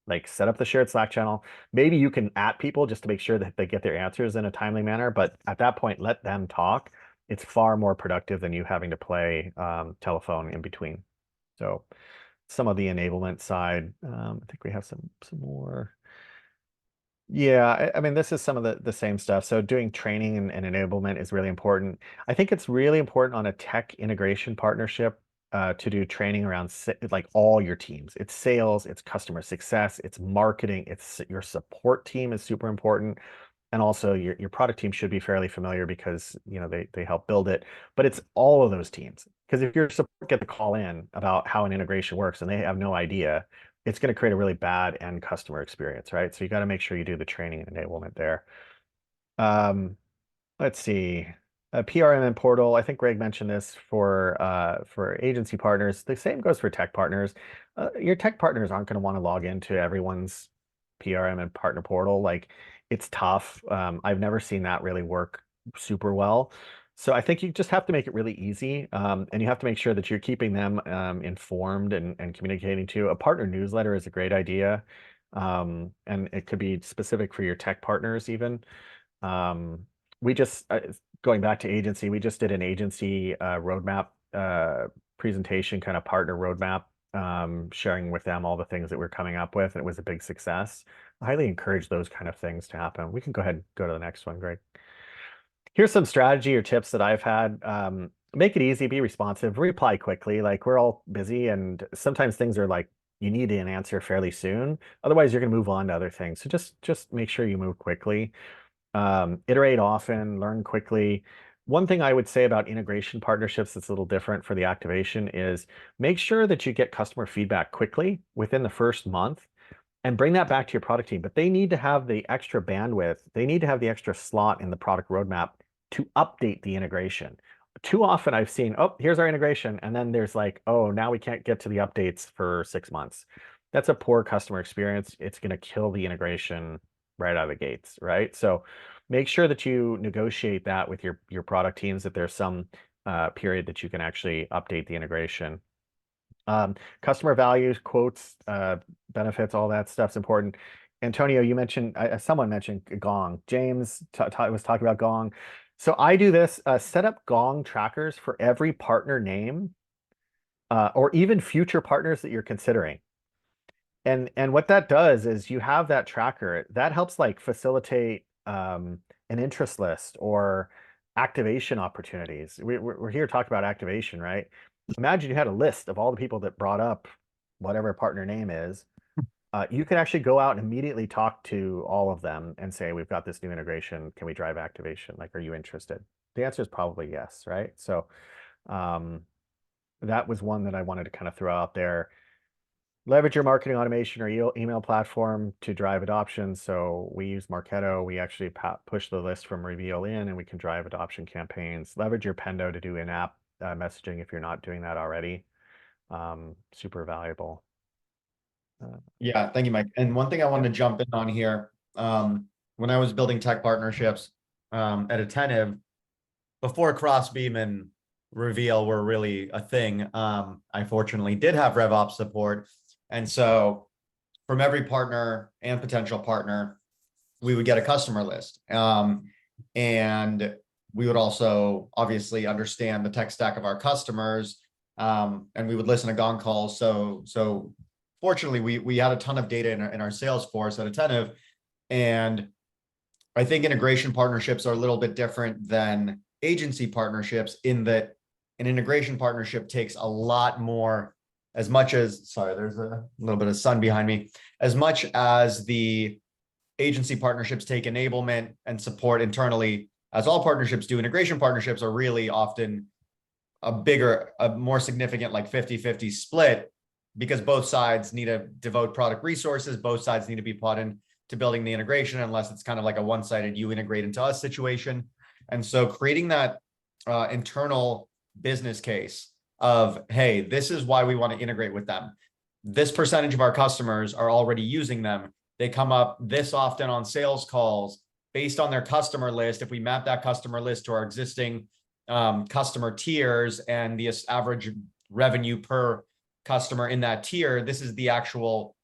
Like set up the shared Slack channel. Maybe you can at people just to make sure that they get their answers in a timely manner, but at that point, let them talk. It's far more productive than you having to play telephone in between. So some of the enablement side, I think we have some more. Yeah, I mean, this is some of the same stuff. So doing training and enablement is really important. I think it's really important on a tech integration partnership to do training around like all your teams. It's sales, it's customer success, it's marketing, it's your support team is super important. And also your product team should be fairly familiar because, you know, they help build it, but it's all of those teams. Because if your support get the call in about how an integration works and they have no idea, it's going to create a really bad end customer experience, right? So you got to make sure you do the training and enablement there. Let's see, a PRM and portal. I think Greg mentioned this for agency partners. The same goes for tech partners. Your tech partners aren't going to want to log into everyone's PRM and partner portal. Like it's tough. I've never seen that really work super well. So I think you just have to make it really easy, and you have to make sure that you're keeping them informed and communicating to. A partner newsletter is a great idea, and it could be specific for your tech partners even. We just, going back to agency, we just did an agency roadmap presentation, kind of partner roadmap, sharing with them all the things that we're coming up with. And it was a big success. I highly encourage those kind of things to happen. We can go ahead and go to the next one, Greg. Here's some strategy or tips that I've had. Make it easy, be responsive, reply quickly. Like we're all busy and sometimes things are like you need an answer fairly soon. Otherwise, you're going to move on to other things. So just make sure you move quickly. Iterate often, learn quickly. One thing I would say about integration partnerships that's a little different for the activation is make sure that you get customer feedback quickly within the first month and bring that back to your product team. But they need to have the extra bandwidth. They need to have the extra slot in the product roadmap to update the integration. Too often I've seen, oh, here's our integration. And then there's like, oh, now we can't get to the updates for 6 months. That's a poor customer experience. It's going to kill the integration right out of the gates, right? So make sure that you negotiate that with your product teams, that there's some period that you can actually update the integration. Customer values, quotes, benefits, all that stuff's important. Antonio, you mentioned, someone mentioned Gong. James was talking about Gong. So I do this, set up Gong trackers for every partner name, or even future partners that you're considering. And what that does is you have that tracker that helps like facilitate an interest list or activation opportunities. We're here to talk about activation, right? Imagine you had a list of all the people that brought up whatever partner name is. You could actually go out and immediately talk to all of them and say, we've got this new integration. Can we drive activation? Like, are you interested? The answer is probably yes, right? So that was one that I wanted to kind of throw out there. Leverage your marketing automation or email platform to drive adoption. So we use Marketo. We actually push the list from Reveal in and we can drive adoption campaigns. Leverage your Pendo to do in-app messaging if you're not doing that already. Super valuable. Yeah, thank you, Mike. And one thing I wanted to jump in on here, when I was building tech partnerships at Attentive, before Crossbeam and Reveal were really a thing, I fortunately did have RevOps support. And so from every partner and potential partner, we would get a customer list. And we would also obviously understand the tech stack of our customers, and we would listen to Gong calls. So fortunately, we had a ton of data in our sales force at Attentive. And I think integration partnerships are a little bit different than agency partnerships in that an integration partnership takes a lot more, as much as, sorry, there's a little bit of sun behind me, as much as the agency partnerships take enablement and support internally, as all partnerships do, integration partnerships are really often a more significant like 50-50 split, because both sides need to devote product resources, both sides need to be put into building the integration, unless it's kind of like a one-sided you integrate into us situation. And so creating that internal business case of, hey, this is why we want to integrate with them. This percentage of our customers are already using them. They come up this often on sales calls based on their customer list. If we map that customer list to our existing customer tiers and the average revenue per customer in that tier, this is the actual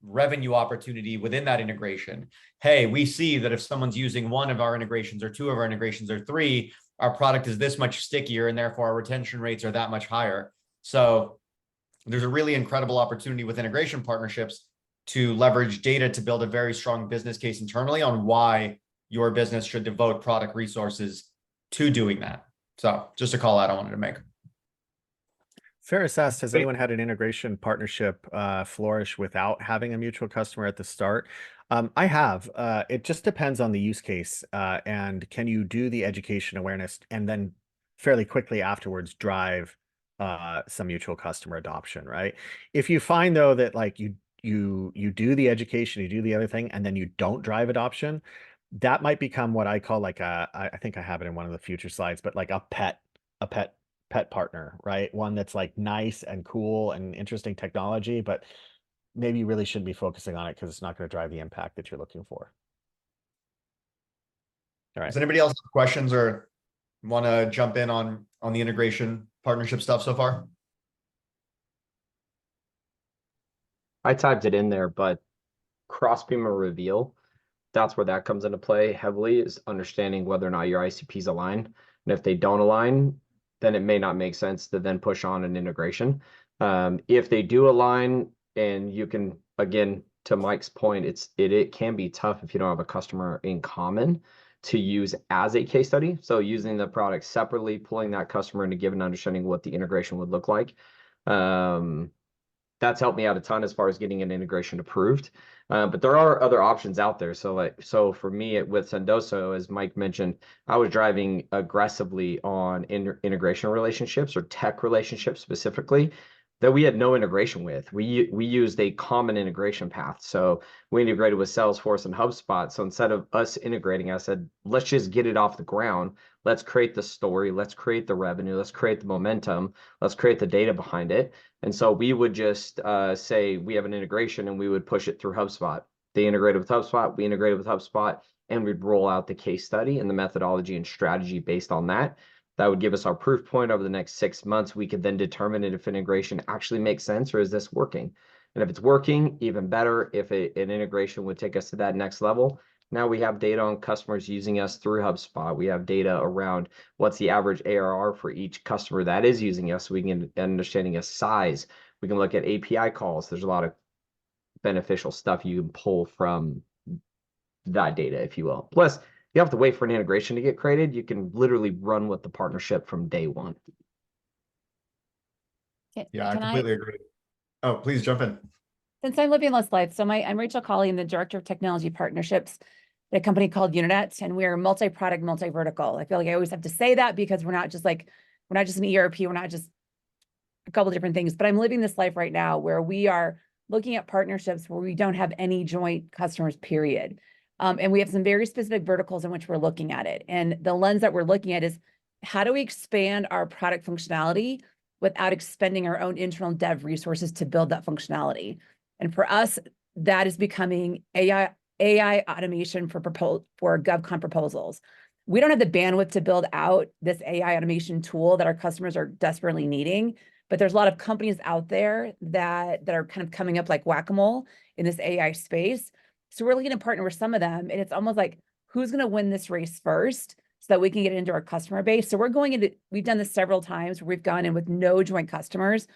revenue opportunity within that integration. Hey, we see that if someone's using one of our integrations or two of our integrations or three, our product is this much stickier and therefore our retention rates are that much higher. So there's a really incredible opportunity with integration partnerships to leverage data to build a very strong business case internally on why your business should devote product resources to doing that. So just a call out I wanted to make. Ferris asked, has anyone had an integration partnership flourish without having a mutual customer at the start? I have. It just depends on the use case. And can you do the education awareness and then fairly quickly afterwards drive some mutual customer adoption, right? If you find though that like you do the education, you do the other thing, and then you don't drive adoption, that might become what I call like I think I have it in one of the future slides, but like a pet partner, right? One that's like nice and cool and interesting technology, but maybe you really shouldn't be focusing on it because it's not going to drive the impact that you're looking for. All right. Does anybody else have questions or want to jump in on the integration partnership stuff so far? I typed it in there, but Crossbeam or Reveal, that's where that comes into play heavily, is understanding whether or not your ICPs align. And if they don't align, then it may not make sense to then push on an integration. If they do align and you can, again, to Mike's point, it can be tough if you don't have a customer in common to use as a case study. So using the product separately, pulling that customer in to give an understanding what the integration would look like. That's helped me out a ton as far as getting an integration approved. But there are other options out there. So for me with Sendoso, as Mike mentioned, I was driving aggressively on integration relationships or tech relationships specifically that we had no integration with. We used a common integration path. So we integrated with Salesforce and HubSpot. So instead of us integrating, I said, let's just get it off the ground. Let's create the story. Let's create the revenue. Let's create the momentum. Let's create the data behind it. And so we would just say we have an integration and we would push it through HubSpot. They integrated with HubSpot. We integrated with HubSpot, and we'd roll out the case study and the methodology and strategy based on that. That would give us our proof point over the next 6 months. We could then determine if integration actually makes sense or is this working. And if it's working, even better. If an integration would take us to that next level, now we have data on customers using us through HubSpot. We have data around what's the average ARR for each customer that is using us. So we can get understanding of size. We can look at API calls. There's a lot of beneficial stuff you can pull from that data, if you will. Plus, you have to wait for an integration to get created. You can literally run with the partnership from day one. Yeah, I completely agree. Oh, please jump in. Since I'm living Less Life, I'm Rachel Colley. I'm the Director of Technology Partnerships at a company called Uninet, and we're multi-product, multi-vertical. I feel like I always have to say that because we're not just an ERP, we're not just a couple different things, but I'm living this life right now where we are looking at partnerships where we don't have any joint customers, period. And we have some very specific verticals in which we're looking at it. And the lens that we're looking at is how do we expand our product functionality without expending our own internal dev resources to build that functionality? And for us, that is becoming AI automation for GovCon proposals. We don't have the bandwidth to build out this AI automation tool that our customers are desperately needing, but there's a lot of companies out there that are kind of coming up like whack-a-mole in this AI space. So we're looking to partner with some of them, and it's almost like who's going to win this race first so that we can get it into our customer base. So we've done this several times where we've gone in with no joint customers,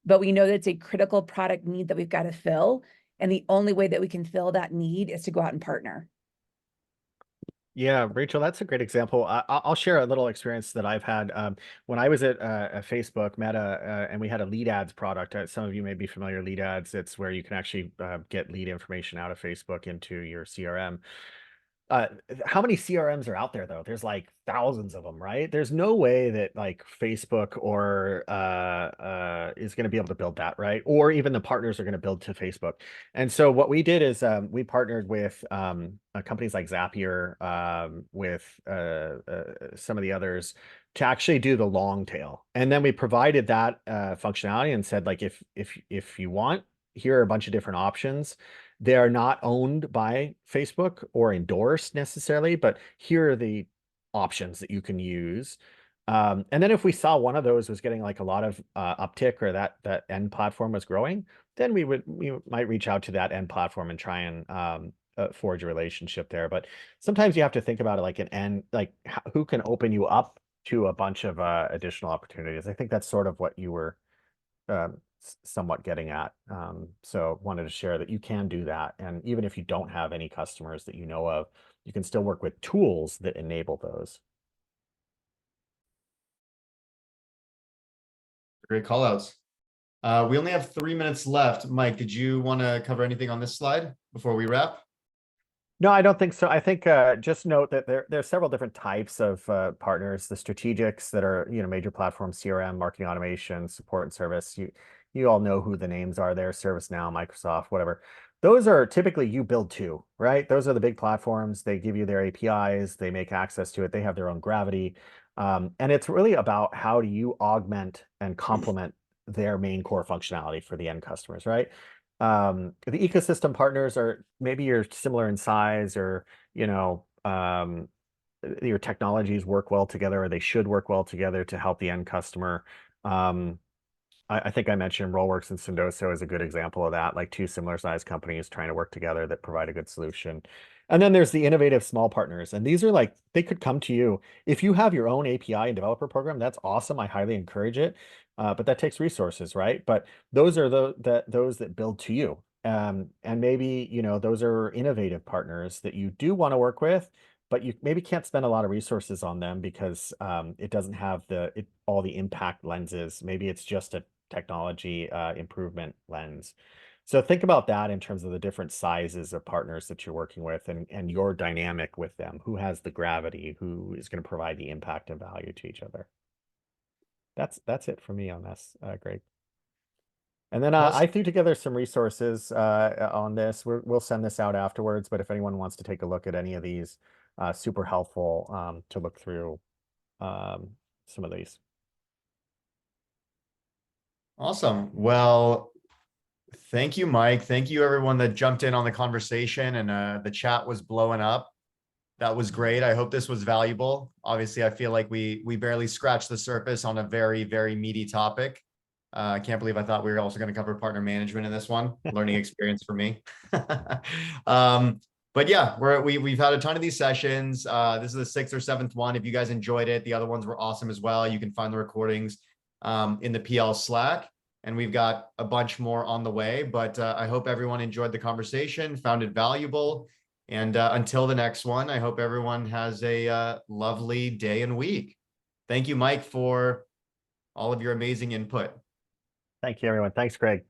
but we know that it's a critical product need that we've got to fill. And the only way that we can fill that need is to go out and partner. Yeah, Rachel, that's a great example. I'll share a little experience that I've had. When I was at Facebook, Meta, and we had a lead ads product. Some of you may be familiar with lead ads. It's where you can actually get lead information out of Facebook into your CRM. How many CRMs are out there though? There's like thousands of them, right? There's no way that like Facebook or is going to be able to build that, right? Or even the partners are going to build to Facebook. And so what we did is we partnered with companies like Zapier, with some of the others to actually do the long tail. And then we provided that functionality and said, like, if you want, here are a bunch of different options. They are not owned by Facebook or endorsed necessarily, but here are the options that you can use. And then if we saw one of those was getting like a lot of uptick, or that end platform was growing, then we might reach out to that end platform and try and forge a relationship there. But sometimes you have to think about it like an end, like who can open you up to a bunch of additional opportunities. I think that's sort of what you were somewhat getting at. So wanted to share that you can do that. And even if you don't have any customers that you know of, you can still work with tools that enable those. Great call outs. We only have 3 minutes left. Mike, did you want to cover anything on this slide before we wrap? No, I don't think so. I think just note that there are several different types of partners. The strategics that are, major platforms, CRM, marketing automation, support and service. You all know who the names are there: ServiceNow, Microsoft, whatever. Those are typically you build to, right? Those are the big platforms. They give you their APIs. They make access to it. They have their own gravity. And it's really about how do you augment and complement their main core functionality for the end customers, right? The ecosystem partners are maybe you're similar in size, or your technologies work well together, or they should work well together to help the end customer. I think I mentioned Rollworks and Sendoso is a good example of that, like two similar sized companies trying to work together that provide a good solution. And then there's the innovative small partners, and these are like, they could come to you if you have your own API and developer program. That's awesome. I highly encourage it. But that takes resources, right? But those are those that build to you. And maybe, those are innovative partners that you do want to work with, but you maybe can't spend a lot of resources on them because it doesn't have all the impact lenses. Maybe it's just a technology improvement lens. So think about that in terms of the different sizes of partners that you're working with and your dynamic with them. Who has the gravity? Who is going to provide the impact and value to each other? That's it for me on this, Greg. And then I Awesome. threw together some resources on this. We'll send this out afterwards, but if anyone wants to take a look at any of these, super helpful to look through some of these. Awesome. Well, thank you, Mike. Thank you, everyone that jumped in on the conversation, and the chat was blowing up. That was great. I hope this was valuable. Obviously, I feel like we barely scratched the surface on a very, very meaty topic. I can't believe I thought we were also going to cover partner management in this one. Learning experience for me. But yeah, we've had a ton of these sessions. This is the 6th or 7th one. If you guys enjoyed it, the other ones were awesome as well. You can find the recordings in the PL Slack, and we've got a bunch more on the way. But I hope everyone enjoyed the conversation, found it valuable. And until the next one, I hope everyone has a lovely day and week. Thank you, Mike, for all of your amazing input. Thank you, everyone. Thanks, Greg.